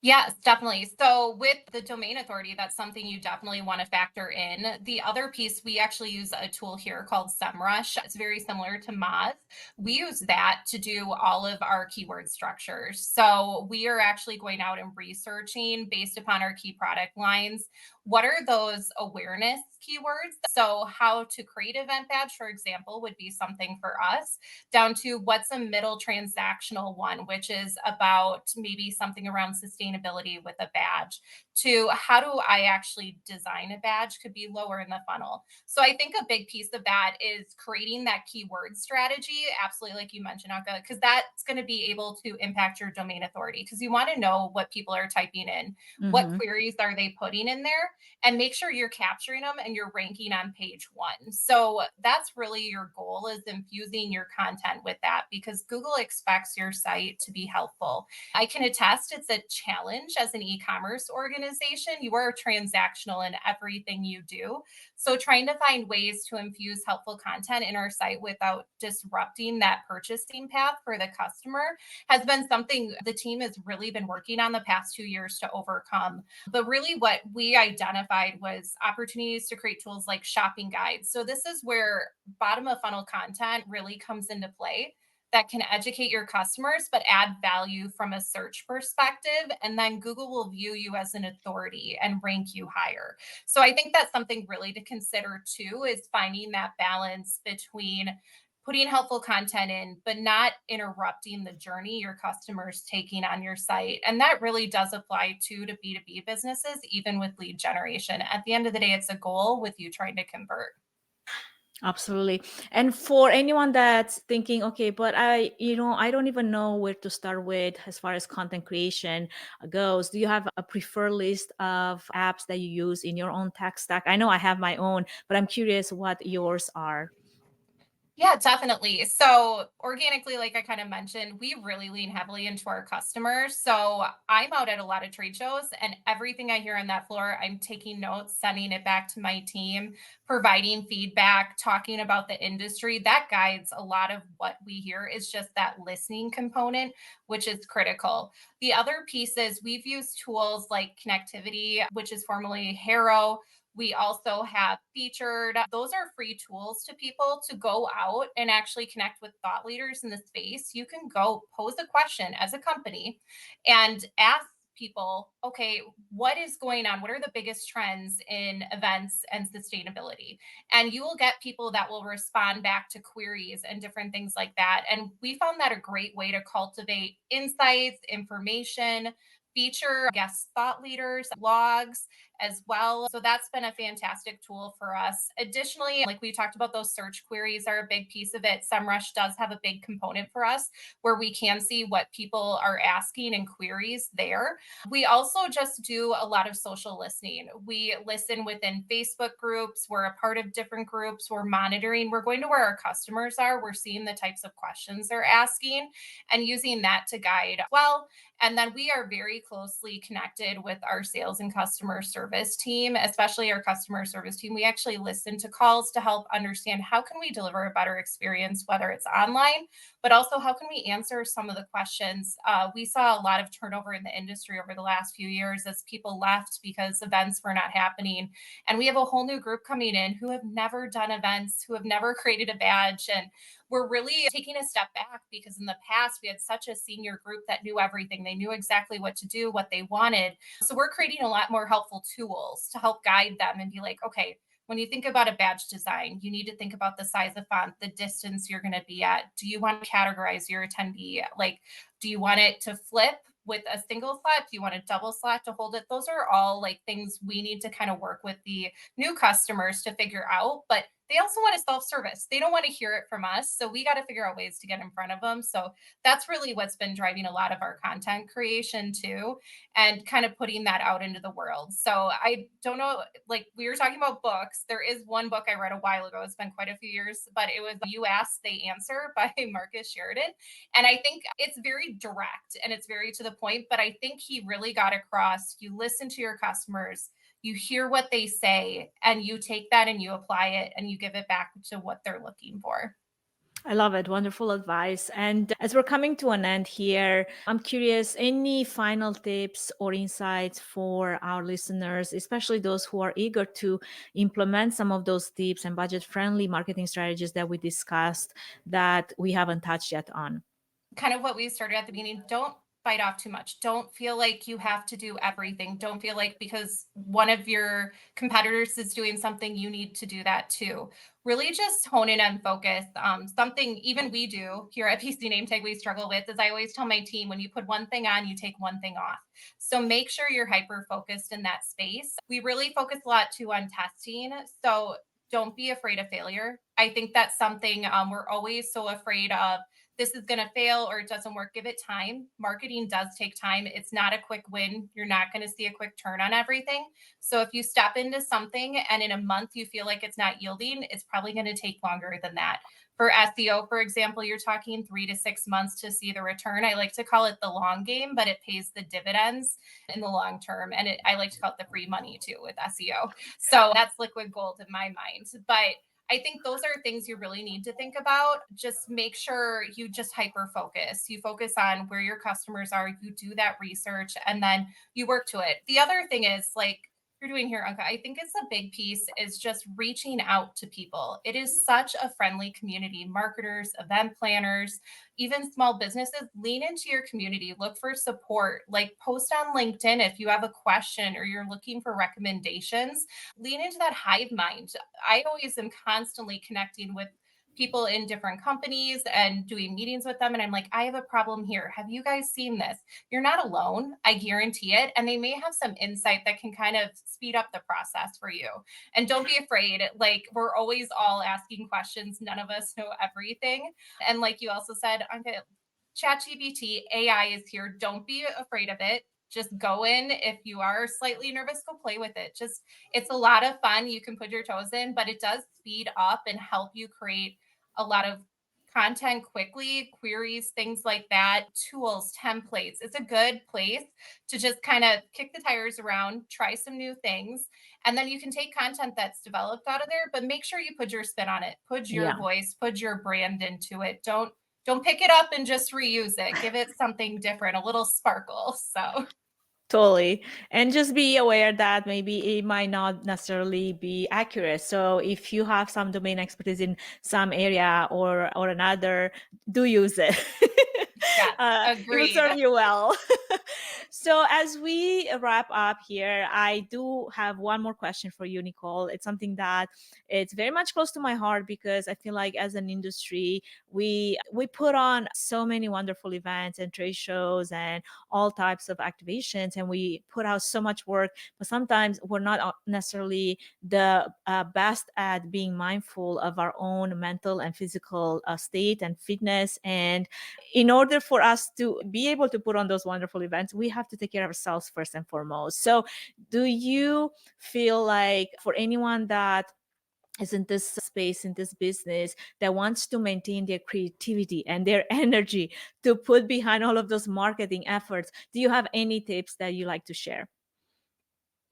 Yes, definitely. So with the domain authority, that's something you definitely want to factor in. The other piece, we actually use a tool here called SEMrush. It's very similar to Moz. We use that to do all of our keyword structures. So we are actually going out and researching based upon our key product lines. What are those awareness keywords? So how to create event badge, for example, would be something for us, down to what's a middle transactional one, which is about maybe something around sustainability with a badge, to how do I actually design a badge could be lower in the funnel. So I think a big piece of that is creating that keyword strategy, absolutely like you mentioned, Anka, because that's going to be able to impact your domain authority because you want to know what people are typing in, what Hmm. queries are they putting in there, and make sure you're capturing them and you're ranking on page one. So that's really your goal, is infusing your content with that, because Google expects your site to be helpful. I can attest it's a challenge as an e-commerce organization. You are transactional in everything you do. So trying to find ways to infuse helpful content in our site without disrupting that purchasing path for the customer has been something the team has really been working on the past 2 years to overcome. But really, what we identified was opportunities to create tools like shopping guides. So, this is where bottom of funnel content really comes into play, that can educate your customers but add value from a search perspective. And then Google will view you as an authority and rank you higher. So, I think that's something really to consider too, is finding that balance between putting helpful content in, but not interrupting the journey your customers taking on your site. And that really does apply to B2B businesses, even with lead generation. At the end of the day, it's a goal with you trying to convert. Absolutely. And for anyone that's thinking, okay, but I don't even know where to start with as far as content creation goes. Do you have a preferred list of apps that you use in your own tech stack? I know I have my own, but I'm curious what yours are. Yeah, definitely. So, organically, like I kind of mentioned, we really lean heavily into our customers. So, I'm out at a lot of trade shows, and everything I hear on that floor, I'm taking notes, sending it back to my team, providing feedback, talking about the industry. That guides a lot of what we hear, is just that listening component, which is critical. The other piece is we've used tools like Connectivity, which is formerly Haro. We also have featured, those are free tools to people to go out and actually connect with thought leaders in the space. You can go pose a question as a company and ask people, okay, what is going on? What are the biggest trends in events and sustainability? And you will get people that will respond back to queries and different things like that. And we found that a great way to cultivate insights, information, feature guest thought leaders, blogs as well. So that's been a fantastic tool for us. Additionally, like we talked about, those search queries are a big piece of it. SEMrush does have a big component for us where we can see what people are asking and queries there. We also just do a lot of social listening. We listen within Facebook groups. We're a part of different groups. We're monitoring. We're going to where our customers are. We're seeing the types of questions they're asking and using that to guide well. And then we are very closely connected with our sales and customer service team, especially our customer service team. We actually listen to calls to help understand how can we deliver a better experience, whether it's online, but also how can we answer some of the questions. We saw a lot of turnover in the industry over the last few years as people left because events were not happening. And we have a whole new group coming in who have never done events, who have never created a badge. And we're really taking a step back because in the past we had such a senior group that knew everything. They knew exactly what to do, what they wanted. So we're creating a lot more helpful tools to help guide them and be like, okay, when you think about a badge design, you need to think about the size of font, the distance you're going to be at. Do you want to categorize your attendee? Like, do you want it to flip with a single slot? Do you want a double slot to hold it? Those are all like things we need to kind of work with the new customers to figure out. But they also want to self-service. They don't want to hear it from us. So we got to figure out ways to get in front of them. So that's really what's been driving a lot of our content creation too, and kind of putting that out into the world. So I don't know, like we were talking about books. There is one book I read a while ago. It's been quite a few years, but it was You Ask, They Answer by Marcus Sheridan. And I think it's very direct and it's very to the point, but I think he really got across, you listen to your customers, you hear what they say, and you take that and you apply it and you give it back to what they're looking for. I love it. Wonderful advice. And as we're coming to an end here, I'm curious, any final tips or insights for our listeners, especially those who are eager to implement some of those tips and budget friendly marketing strategies that we discussed that we haven't touched yet on? Kind of what we started at the beginning, don't bite off too much. Don't feel like you have to do everything. Don't feel like because one of your competitors is doing something, you need to do that too. Really just hone in and focus. Something even we do here at PC Name Tag we struggle with is I always tell my team, when you put one thing on, you take one thing off. So make sure you're hyper focused in that space. We really focus a lot too on testing. So don't be afraid of failure. I think that's something we're always so afraid of, this is going to fail or it doesn't work. Give it time. Marketing does take time. It's not a quick win. You're not going to see a quick turn on everything. So if you step into something and in a month you feel like it's not yielding, it's probably going to take longer than that. For SEO, for example, you're talking 3 to 6 months to see the return. I like to call it the long game, but it pays the dividends in the long term. And I like to call it the free money too with SEO. So that's liquid gold in my mind. But I think those are things you really need to think about. Just make sure you just hyper focus. You focus on where your customers are, you do that research, and then you work to it. The other thing is like you're doing here, Anka, I think it's a big piece is just reaching out to people. It is such a friendly community. Marketers, event planners, even small businesses, lean into your community, look for support, like post on LinkedIn if you have a question or you're looking for recommendations. Lean into that hive mind. I always am constantly connecting with people in different companies and doing meetings with them. And I'm like, I have a problem here. Have you guys seen this? You're not alone. I guarantee it. And they may have some insight that can kind of speed up the process for you. And don't be afraid. Like, we're always all asking questions. None of us know everything. And like you also said, ChatGPT, AI is here. Don't be afraid of it. Just go in. If you are slightly nervous, go play with it. Just, it's a lot of fun. You can put your toes in, but it does speed up and help you create a lot of content quickly, queries, things like that, tools, templates. It's a good place to just kind of kick the tires around, try some new things, and then you can take content that's developed out of there, but make sure you put your spin on it, put your Yeah. voice, put your brand into it. Don't pick it up and just reuse it. Give it something different, a little sparkle. So Totally. And just be aware that maybe it might not necessarily be accurate. So if you have some domain expertise in some area or another, do use it. yes, It will agreed. serve you well. So as we wrap up here, I do have one more question for you, Nicole. It's something that it's very much close to my heart because I feel like as an industry, we put on so many wonderful events and trade shows and all types of activations, and we put out so much work, but sometimes we're not necessarily the best at being mindful of our own mental and physical state and fitness. And in order for us to be able to put on those wonderful events, we have to take care of ourselves first and foremost. So do you feel like for anyone that is in this space, in this business, that wants to maintain their creativity and their energy to put behind all of those marketing efforts, do you have any tips that you like to share?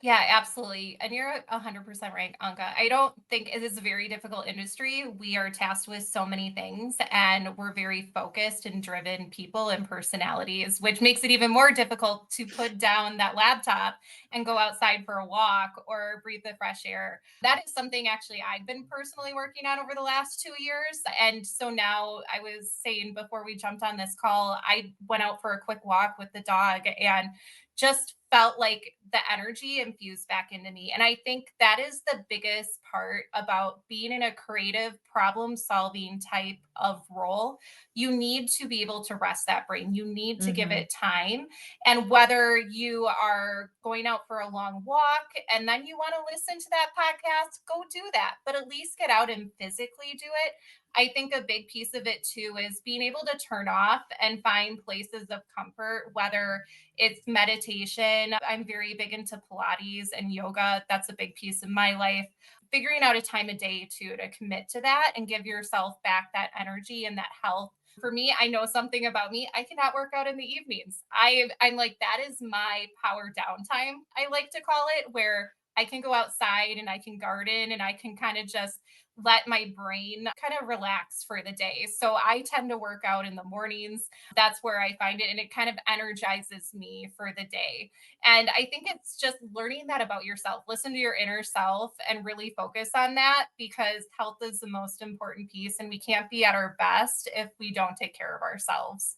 Yeah, absolutely. And you're 100% right, Anka. I don't think it is a very difficult industry. We are tasked with so many things and we're very focused and driven people and personalities, which makes it even more difficult to put down that laptop and go outside for a walk or breathe the fresh air. That is something actually I've been personally working on over the last 2 years. And so now I was saying before we jumped on this call, I went out for a quick walk with the dog and just felt like the energy infused back into me. And I think that is the biggest part about being in a creative problem solving type of role. You need to be able to rest that brain. You need to give Mhm. it time. And whether you are going out for a long walk and then you want to listen to that podcast, go do that. But at least get out and physically do it. I think a big piece of it too is being able to turn off and find places of comfort, whether it's meditation. I'm very big into Pilates and yoga. That's a big piece of my life. Figuring out a time a day too to commit to that and give yourself back that energy and that health. For me, I know something about me. I cannot work out in the evenings. I'm like, that is my power downtime, I like to call it, where I can go outside and I can garden and I can kind of just let my brain kind of relax for the day. So I tend to work out in the mornings. That's where I find it, and it kind of energizes me for the day. And I think it's just learning that about yourself. Listen to your inner self and really focus on that, because health is the most important piece, and we can't be at our best if we don't take care of ourselves.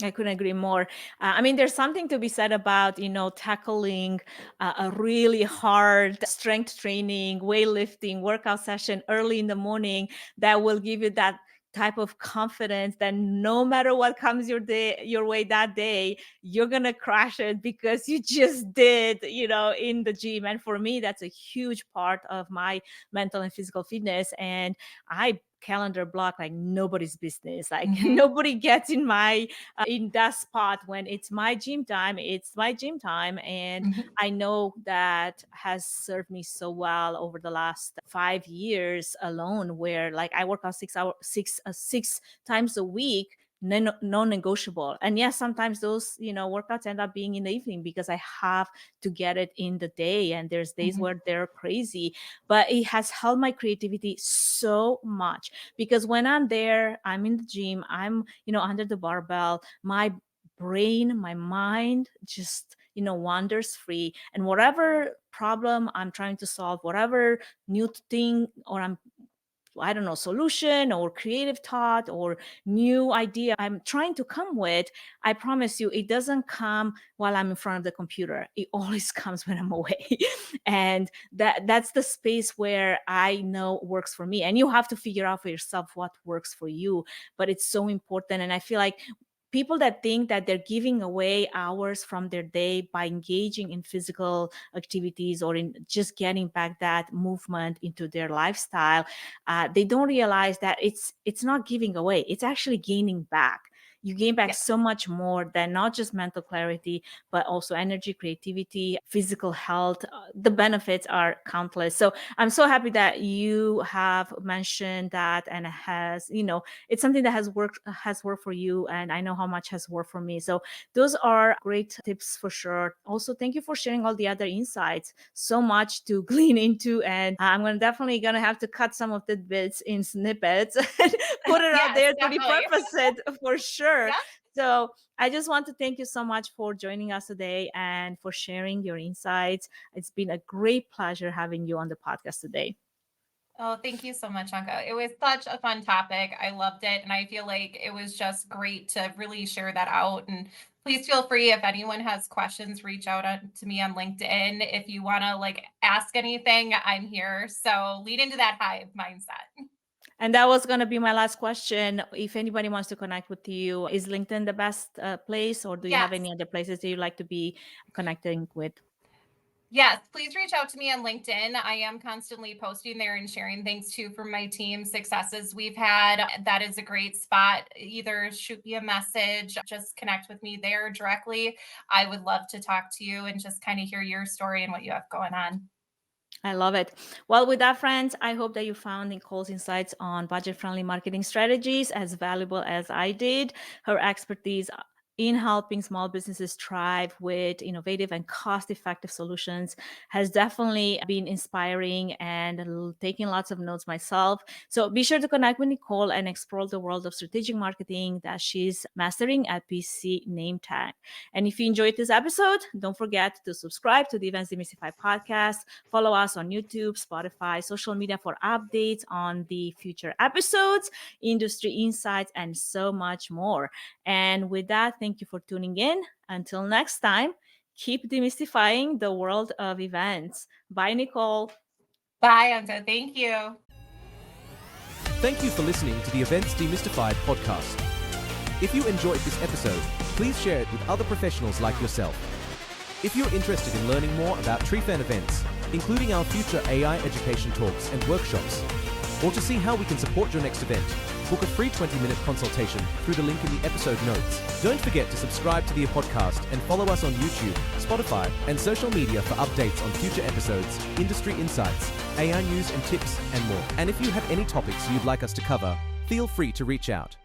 I couldn't agree more. I mean, there's something to be said about, tackling a really hard strength training, weightlifting, workout session early in the morning that will give you that type of confidence that no matter what comes your way that day, you're going to crush it because you just did, in the gym. And for me, that's a huge part of my mental and physical fitness. And I calendar block like nobody's business. Like Hmm. nobody gets in that spot. When it's my gym time, it's my gym time. And Hmm. I know that has served me so well over the last 5 years alone, where like I work out 6 hours, 6 times a week, non-negotiable. And yes, sometimes those workouts end up being in the evening because I have to get it in the day, and there's days Hmm. where they're crazy. But it has helped my creativity so much, because when I'm there, I'm in the gym, I'm under the barbell, my brain, my mind just wanders free, and whatever problem I'm trying to solve, whatever new thing, or I don't know, solution or creative thought or new idea I'm trying to come with, I promise you, it doesn't come while I'm in front of the computer. It always comes when I'm away. And that's the space where I know works for me. And you have to figure out for yourself what works for you. But it's so important. And I feel like people that think that they're giving away hours from their day by engaging in physical activities or in just getting back that movement into their lifestyle, they don't realize that it's not giving away, it's actually gaining back. You gain back so Yes. much more than not just mental clarity, but also energy, creativity, physical health. The benefits are countless. So I'm so happy that you have mentioned that, and it has, it's something that has worked for you, and I know how much has worked for me. So those are great tips for sure. Also, thank you for sharing all the other insights. So much to glean into, and I'm gonna have to cut some of the bits in snippets and put it out Yes, there to definitely. repurpose it for sure. Yeah. So I just want to thank you so much for joining us today and for sharing your insights. It's been a great pleasure having you on the podcast today. Oh, thank you so much, Anka. It was such a fun topic. I loved it. And I feel like it was just great to really share that out. And please feel free, if anyone has questions, reach out to me on LinkedIn. If you want to like ask anything, I'm here. So lead into that hive mindset. And that was going to be my last question. If anybody wants to connect with you, is LinkedIn the best place, or do you have Yes. any other places that you like to be connecting with? Yes, please reach out to me on LinkedIn. I am constantly posting there and sharing things too from my team successes we've had. That is a great spot. Either shoot me a message, just connect with me there directly. I would love to talk to you and just kind of hear your story and what you have going on. I love it. Well, with that, friends, I hope that you found Nicole's insights on budget friendly marketing strategies as valuable as I did. Her expertise in helping small businesses thrive with innovative and cost effective solutions has definitely been inspiring, and taking lots of notes myself. So be sure to connect with Nicole and explore the world of strategic marketing that she's mastering at PC Name Tag. And if you enjoyed this episode, don't forget to subscribe to the Events Demystified podcast. Follow us on YouTube, Spotify, social media for updates on the future episodes, industry insights, and so much more. And with that, thank you for tuning in. Until next time, keep demystifying the world of events. Bye, Nicole. Bye, Anka. Thank you. Thank you for listening to the Events Demystified podcast. If you enjoyed this episode, please share it with other professionals like yourself. If you're interested in learning more about TreeFan events, including our future AI education talks and workshops, or to see how we can support your next event, book a free 20-minute consultation through the link in the episode notes. Don't forget to subscribe to the podcast and follow us on YouTube, Spotify, and social media for updates on future episodes, industry insights, AI news and tips, and more. And if you have any topics you'd like us to cover, feel free to reach out.